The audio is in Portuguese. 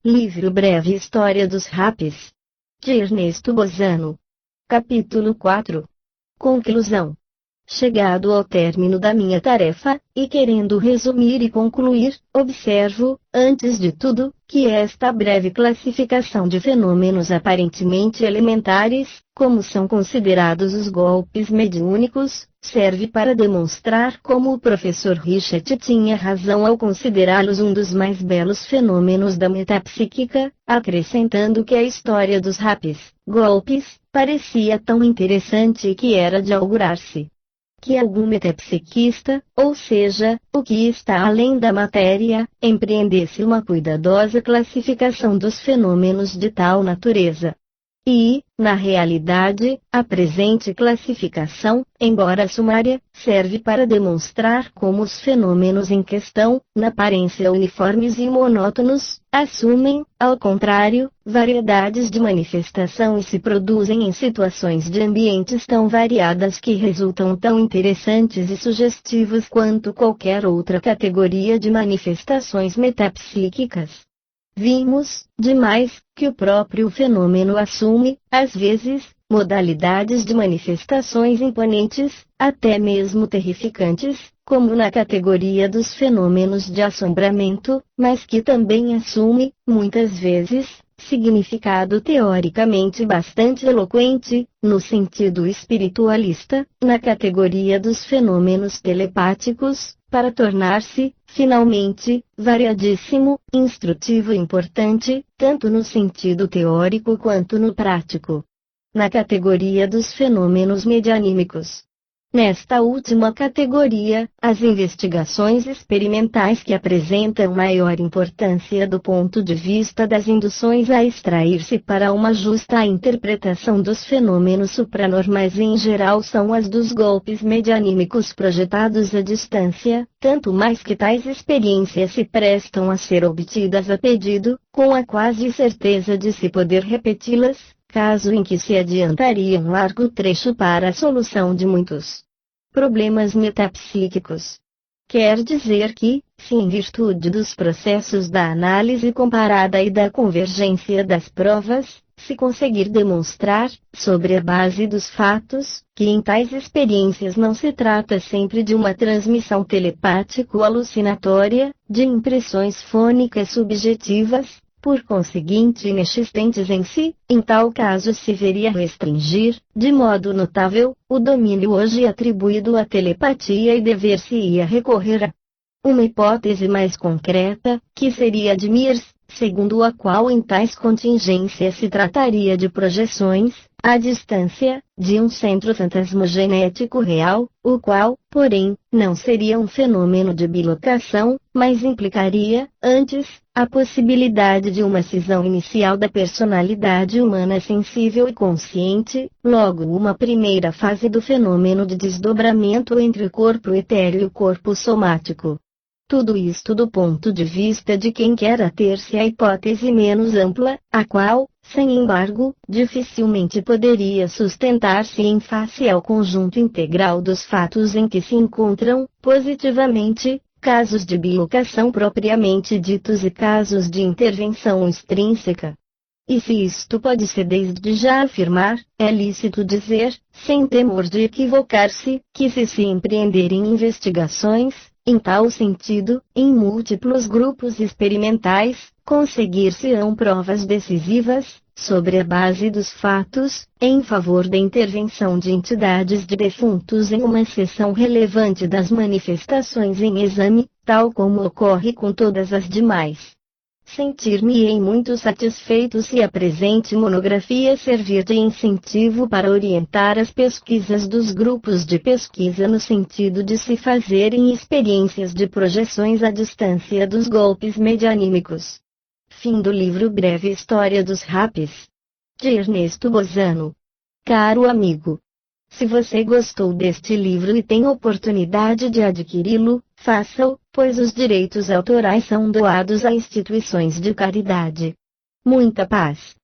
Livro Breve História dos Rapis, de Ernesto Bozano. Capítulo 4. Conclusão. Chegado ao término da minha tarefa, e querendo resumir e concluir, observo, antes de tudo, que esta breve classificação de fenômenos aparentemente elementares, como são considerados os golpes mediúnicos, serve para demonstrar como o professor Richet tinha razão ao considerá-los um dos mais belos fenômenos da metapsíquica, acrescentando que a história dos rapis, golpes, parecia tão interessante que era de augurar-se que algum metapsiquista, ou seja, o que está além da matéria, empreendesse uma cuidadosa classificação dos fenômenos de tal natureza. E, na realidade, a presente classificação, embora sumária, serve para demonstrar como os fenômenos em questão, na aparência uniformes e monótonos, assumem, ao contrário, variedades de manifestação e se produzem em situações de ambientes tão variadas que resultam tão interessantes e sugestivos quanto qualquer outra categoria de manifestações metapsíquicas. Vimos, demais, que o próprio fenômeno assume, às vezes, modalidades de manifestações imponentes, até mesmo terrificantes, como na categoria dos fenômenos de assombramento, mas que também assume, muitas vezes, significado teoricamente bastante eloquente, no sentido espiritualista, na categoria dos fenômenos telepáticos, para tornar-se, finalmente, variadíssimo, instrutivo e importante, tanto no sentido teórico quanto no prático. Na categoria dos fenômenos medianímicos. Nesta última categoria, as investigações experimentais que apresentam maior importância do ponto de vista das induções a extrair-se para uma justa interpretação dos fenômenos supranormais em geral são as dos golpes medianímicos projetados à distância, tanto mais que tais experiências se prestam a ser obtidas a pedido, com a quase certeza de se poder repeti-las, caso em que se adiantaria um largo trecho para a solução de muitos problemas metapsíquicos. Quer dizer que, se em virtude dos processos da análise comparada e da convergência das provas, se conseguir demonstrar, sobre a base dos fatos, que em tais experiências não se trata sempre de uma transmissão telepático-alucinatória, de impressões fônicas subjetivas, por conseguinte inexistentes em si, em tal caso se veria restringir, de modo notável, o domínio hoje atribuído à telepatia e dever-se-ia recorrer a uma hipótese mais concreta, que seria a de Mears, segundo a qual em tais contingências se trataria de projeções, à distância, de um centro fantasmogenético real, o qual, porém, não seria um fenômeno de bilocação, mas implicaria, antes, a possibilidade de uma cisão inicial da personalidade humana sensível e consciente, logo uma primeira fase do fenômeno de desdobramento entre o corpo etéreo e o corpo somático. Tudo isto do ponto de vista de quem quer ater-se à hipótese menos ampla, a qual, sem embargo, dificilmente poderia sustentar-se em face ao conjunto integral dos fatos em que se encontram, positivamente, casos de bilocação propriamente ditos e casos de intervenção extrínseca. E se isto pode-se desde já afirmar, é lícito dizer, sem temor de equivocar-se, que se empreenderem investigações, em tal sentido, em múltiplos grupos experimentais, conseguir-se-ão provas decisivas, sobre a base dos fatos, em favor da intervenção de entidades de defuntos em uma seção relevante das manifestações em exame, tal como ocorre com todas as demais. Sentir-me-ei muito satisfeito se a presente monografia servir de incentivo para orientar as pesquisas dos grupos de pesquisa no sentido de se fazerem experiências de projeções à distância dos golpes medianímicos. Fim do livro Breve História dos Rapis, de Ernesto Bozano. Caro amigo, se você gostou deste livro e tem oportunidade de adquiri-lo, faça-o, pois os direitos autorais são doados a instituições de caridade. Muita paz.